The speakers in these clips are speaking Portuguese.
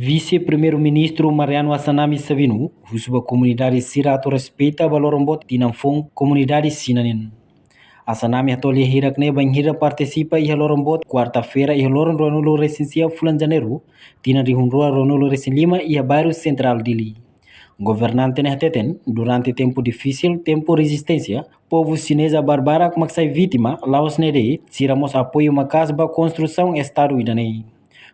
Vice-Primeiro-Ministro Mariano Assanami Sabinu, a comunidade Sirato respeita o valor de Namfong, comunidade Sinanin. Assanami atolhe hirak ne banhira participa e Lorombot quarta-feira e Loron Ronulo Residencial Fulan Janeiro, tina de Hunrua Ronulo Resin Lima e a bairro central Dili. Governante Nehteten, durante tempo difícil, tempo resistência, povo chinês a barbara como sai vítima, Laos Nere, tiramos apoio uma casa para construção Estado Idanei.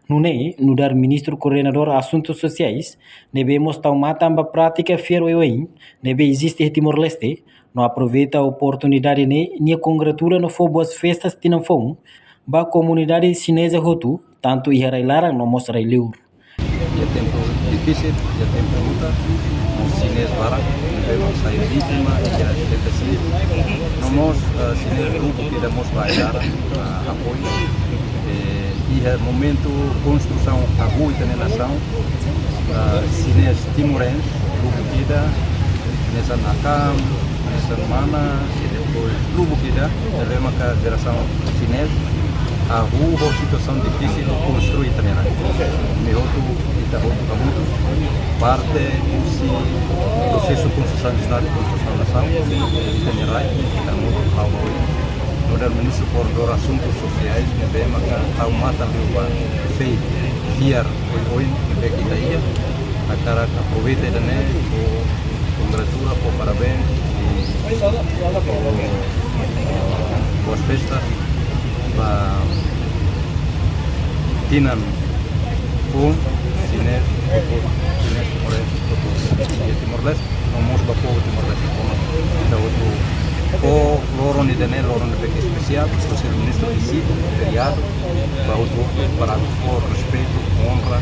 No dar ministro coordenador assuntos sociais, devemos tomar também prática fiel e nebe existe Timor-Leste, não aproveita a oportunidade nem congratula no for boas festas de não for, ba comunidade chinesa rotu, tanto iharailara não mostra liur. É tempo difícil, é tempo luta, os chineses lá, devemos sair vítima, e a gente assim, nós chineses grupo que damos bailar apoio. E é momento construção aguda na nação, chinês timorense, grupo que dá, nessa Nakam, nessa Mana, e depois grupo que dá, devemos que a geração chinesa, a rua, situação difícil, construir também. Mihoto, Itahoto, muito, parte do processo de construção de Estado, construção da nação, e também vai, está muito lá o o ministro por assuntos sociais, que vem a uma também o feito fiar hoje que kita ia, a cara aproveita também o congratula, o parabéns e boas festas para Tinan, Pum, Chinês, Timor-Leste, não mostra o povo Timor-Leste, como o Loron de Dene, Loron de Beque Especial, o ser ministro de sítio, feriado, para o respeito, honra,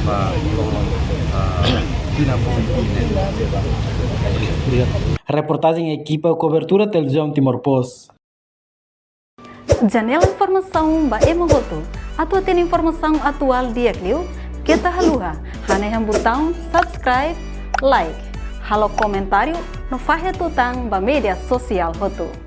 para Loron, Reportagem equipa cobertura televisão Timor-Post. Janela informação ba Emogoto. Atua tem informação atual dia Clio, kita haluha, haneham botão subscribe, like, halo comentário no Fahia Tutang ba media sosial Hotu.